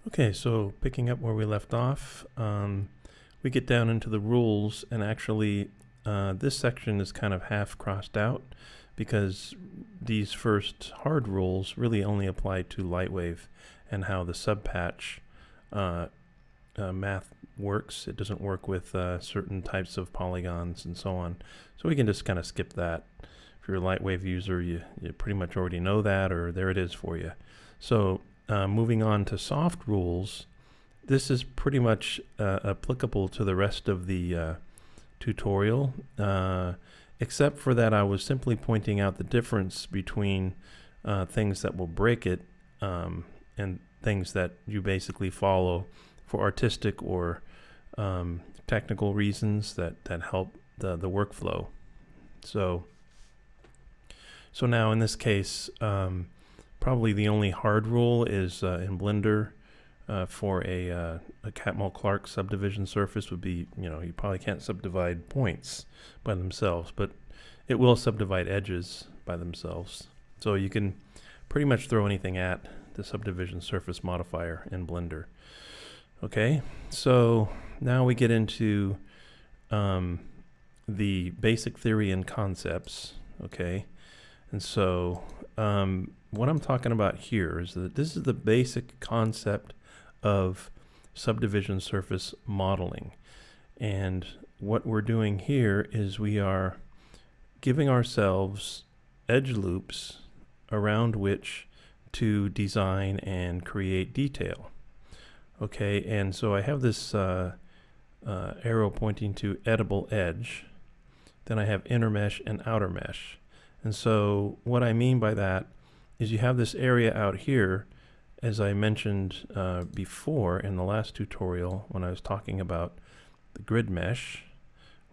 Okay, so picking up where we left off, we get down into the rules, and actually this section is kind of half crossed out because these first hard rules really only apply to Lightwave and how the subpatch math works. It doesn't work with certain types of polygons and so on. So we can just kind of skip that. If you're a Lightwave user, you pretty much already know that, or there it is for you. So moving on to soft rules, this is pretty much applicable to the rest of the tutorial, except for that I was simply pointing out the difference between things that will break it and things that you basically follow for artistic or technical reasons that help the workflow. So now in this case, probably the only hard rule is in Blender for a Catmull-Clark subdivision surface would be, you probably can't subdivide points by themselves, but it will subdivide edges by themselves. So you can pretty much throw anything at the subdivision surface modifier in Blender. Okay, so now we get into the basic theory and concepts. Okay, and so what I'm talking about here is that this is the basic concept of subdivision surface modeling. And what we're doing here is we are giving ourselves edge loops around which to design and create detail. Okay, and so I have this arrow pointing to edible edge. Then I have inner mesh and outer mesh. And so what I mean by that is you have this area out here, as I mentioned before in the last tutorial when I was talking about the grid mesh.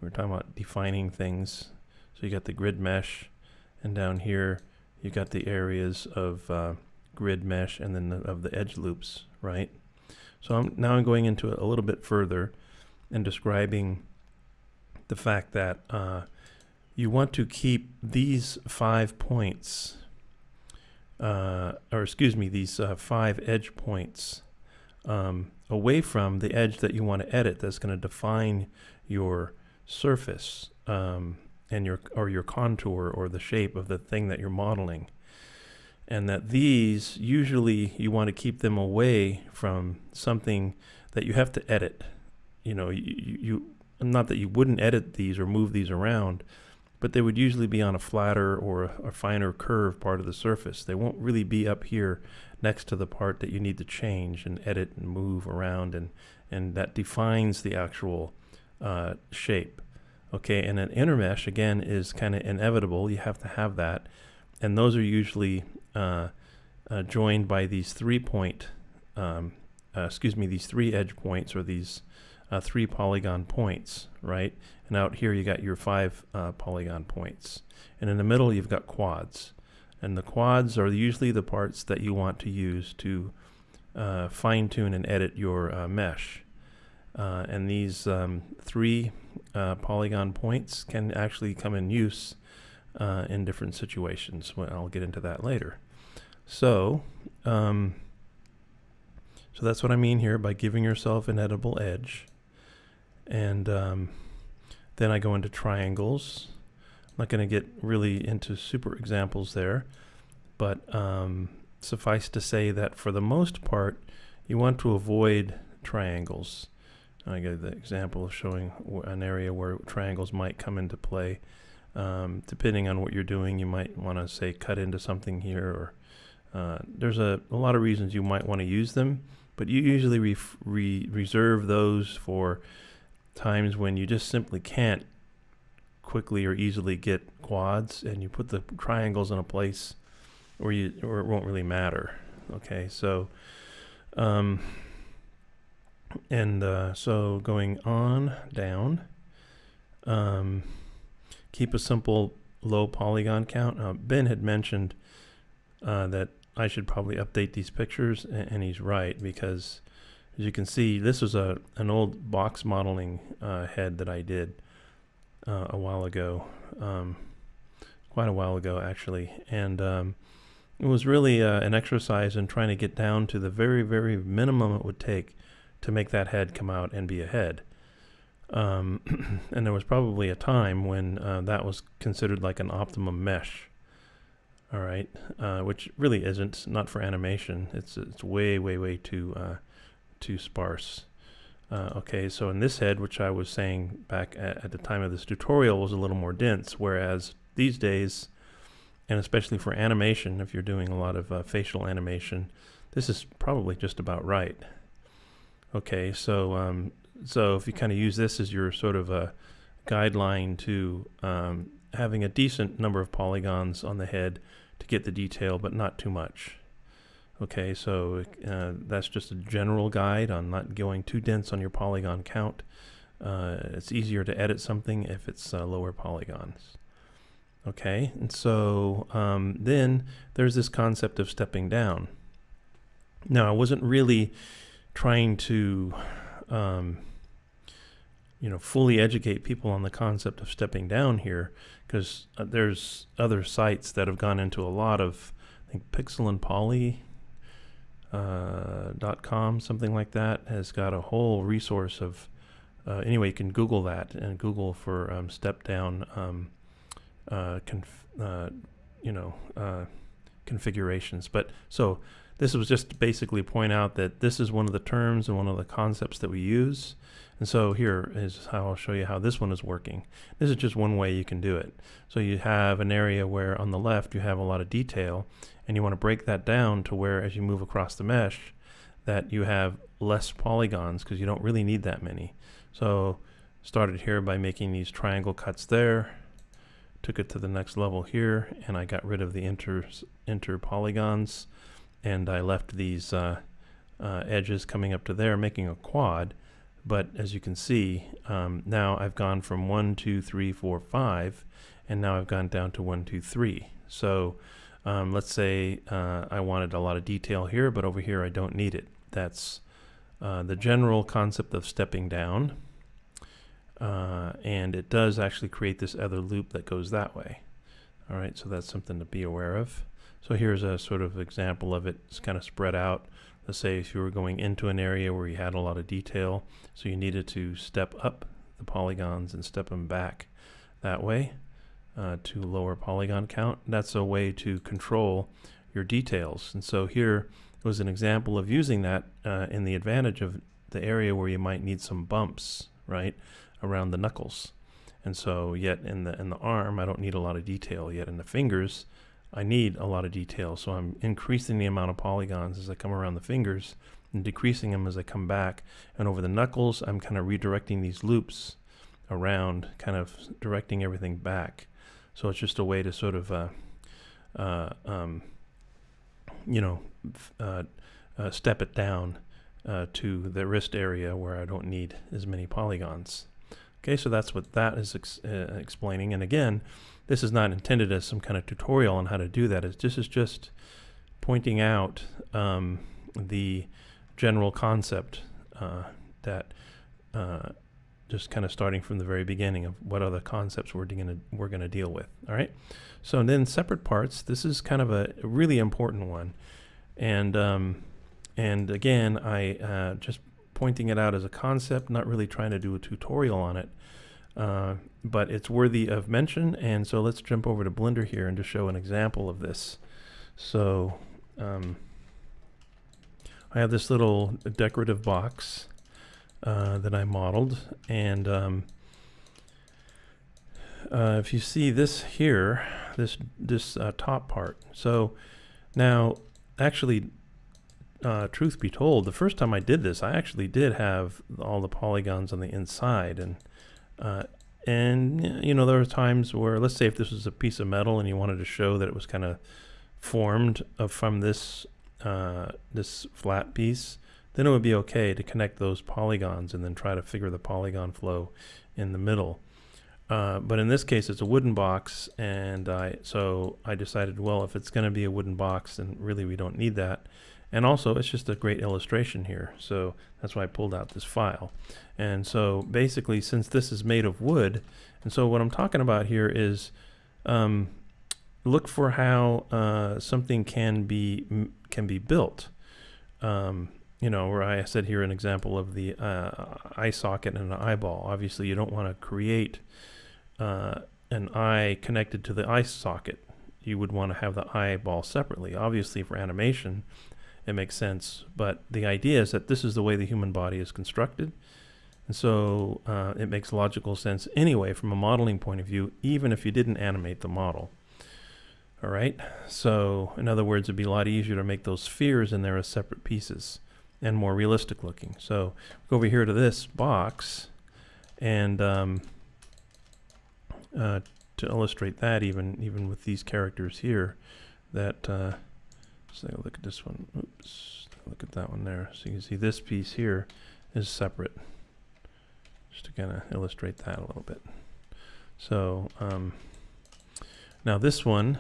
We were talking about defining things. So you got the grid mesh, and down here you got the areas of grid mesh and then of the edge loops, right? So now I'm going into it a little bit further and describing the fact that you want to keep these 5 points, these 5 edge points away from the edge that you want to edit that's going to define your surface and your contour or the shape of the thing that you're modeling. And that these, usually you want to keep them away from something that you have to edit. Not that you wouldn't edit these or move these around, but they would usually be on a flatter or a finer curve part of the surface. They won't really be up here next to the part that you need to change and edit and move around, and that defines the actual shape. Okay, and an inner mesh, again, is kind of inevitable. You have to have that. And those are usually joined by these 3 edge points, or these 3 polygon points, right? And out here you got your 5 polygon points. And in the middle you've got quads. And the quads are usually the parts that you want to use to fine-tune and edit your mesh. And these 3 polygon points can actually come in use in different situations. Well, I'll get into that later. So that's what I mean here by giving yourself an edible edge. And then I go into triangles. I'm not going to get really into super examples there, but suffice to say that for the most part, you want to avoid triangles. I got the example of showing an area where triangles might come into play. Depending on what you're doing, you might want to, say, cut into something here, or there's a lot of reasons you might want to use them, but you usually reserve those for times when you just simply can't quickly or easily get quads, and you put the triangles in a place where it won't really matter. Okay, so so going on down, keep a simple low polygon count. Ben had mentioned that I should probably update these pictures, and he's right, because as you can see, this was an old box modeling head that I did a while ago, quite a while ago actually, and it was really an exercise in trying to get down to the very, very minimum it would take to make that head come out and be a head. And there was probably a time when that was considered like an optimum mesh. All right, which really isn't, not for animation. It's way, way, way too sparse. Okay, so in this head, which I was saying back at the time of this tutorial, was a little more dense, whereas these days, and especially for animation, if you're doing a lot of facial animation, this is probably just about right. Okay, so so if you kind of use this as your sort of a guideline to having a decent number of polygons on the head to get the detail, but not too much. Okay, so that's just a general guide on not going too dense on your polygon count. It's easier to edit something if it's lower polygons. Okay, and so then there's this concept of stepping down. Now, I wasn't really trying to fully educate people on the concept of stepping down here, because there's other sites that have gone into a lot of, I think pixelandpoly.com, something like that, has got a whole resource of, anyway, you can Google that and Google for step down configurations. But so this was just to basically point out that this is one of the terms and one of the concepts that we use. And so here is how I'll show you how this one is working. This is just one way you can do it. So you have an area where on the left you have a lot of detail, and you want to break that down to where as you move across the mesh that you have less polygons, because you don't really need that many. So started here by making these triangle cuts there, took it to the next level here, and I got rid of the inter polygons, and I left these edges coming up to there, making a quad. But as you can see, now I've gone from 1, 2, 3, 4, 5, and now I've gone down to 1, 2, 3. So let's say I wanted a lot of detail here, but over here I don't need it. That's the general concept of stepping down. And it does actually create this other loop that goes that way. All right, so that's something to be aware of. So here's a sort of example of it. It's kind of spread out. Let's say if you were going into an area where you had a lot of detail, so you needed to step up the polygons and step them back that way to lower polygon count. That's a way to control your details. And so here was an example of using that in the advantage of the area where you might need some bumps, right, around the knuckles. And so yet in the arm, I don't need a lot of detail. Yet in the fingers, I need a lot of detail, so I'm increasing the amount of polygons as I come around the fingers and decreasing them as I come back. And over the knuckles, I'm kind of redirecting these loops around, kind of directing everything back. So it's just a way to sort of, step it down to the wrist area where I don't need as many polygons. Okay, so that's what that is explaining. And again, this is not intended as some kind of tutorial on how to do that. This is just pointing out the general concept that just kind of starting from the very beginning of what other concepts we're going to deal with. All right. So then separate parts. This is kind of a really important one, and again, I just pointing it out as a concept, not really trying to do a tutorial on it. But it's worthy of mention, and so let's jump over to Blender here and just show an example of this. So I have this little decorative box that I modeled, and if you see this here, this top part. So now, actually, truth be told, the first time I did this, I actually did have all the polygons on the inside, and you know, there were times where, let's say if this was a piece of metal and you wanted to show that it was kind of formed from this this flat piece, then it would be okay to connect those polygons and then try to figure the polygon flow in the middle. But in this case, it's a wooden box, and so I decided, well, if it's going to be a wooden box, then really we don't need that. And also, it's just a great illustration here, so that's why I pulled out this file. And so basically, since this is made of wood, and so what I'm talking about here is look for how something can be built. You know, where I said here an example of the eye socket and an eyeball. Obviously, you don't want to create an eye connected to the eye socket. You would want to have the eyeball separately. Obviously, for animation, it makes sense. But the idea is that this is the way the human body is constructed. And so it makes logical sense anyway from a modeling point of view, even if you didn't animate the model. All right. So in other words, it'd be a lot easier to make those spheres in there as separate pieces and more realistic looking. So go over here to this box, and to illustrate that, even with these characters here, that let's take a look at this one. Oops, look at that one there. So you can see this piece here is separate, just to kind of illustrate that a little bit. So now this one,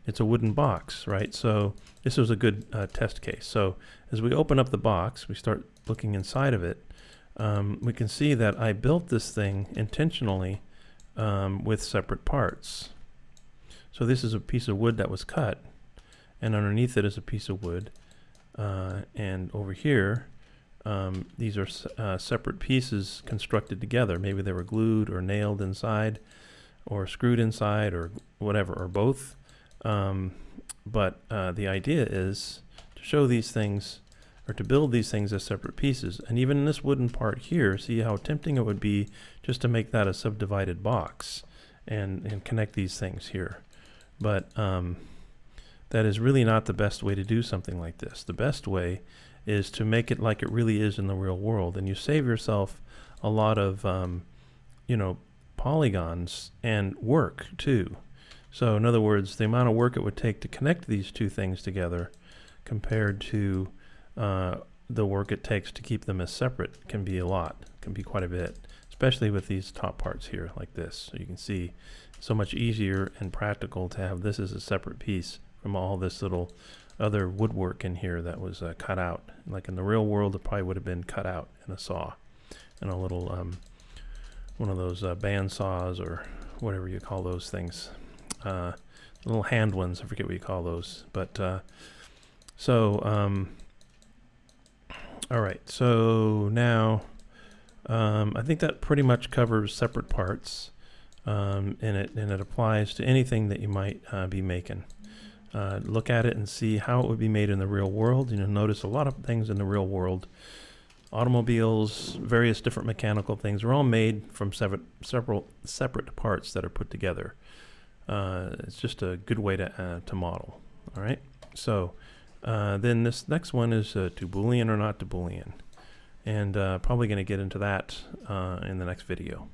it's a wooden box, right? So this was a good test case. So as we open up the box, we start looking inside of it. We can see that I built this thing intentionally with separate parts. So this is a piece of wood that was cut, and underneath it is a piece of wood. And over here, these are separate pieces constructed together. Maybe they were glued or nailed inside or screwed inside or whatever, or both. But the idea is to show these things, or to build these things as separate pieces. And even in this wooden part here, see how tempting it would be just to make that a subdivided box and connect these things here. But that is really not the best way to do something like this. The best way is to make it like it really is in the real world, and you save yourself a lot of you know, polygons and work too. So in other words, the amount of work it would take to connect these two things together compared to the work it takes to keep them as separate can be a lot, can be quite a bit, especially with these top parts here like this. So you can see so much easier and practical to have this as a separate piece from all this little other woodwork in here that was cut out. Like in the real world, it probably would have been cut out in a saw, and a little one of those band saws or whatever you call those things, little hand ones. I forget what you call those. But all right. So now I think that pretty much covers separate parts, and it applies to anything that you might be making. Look at it and see how it would be made in the real world. You know, notice a lot of things in the real world, automobiles, various different mechanical things, are all made from several separate parts that are put together. It's just a good way to model. All right. So then this next one is to Boolean or not to Boolean, and probably going to get into that in the next video.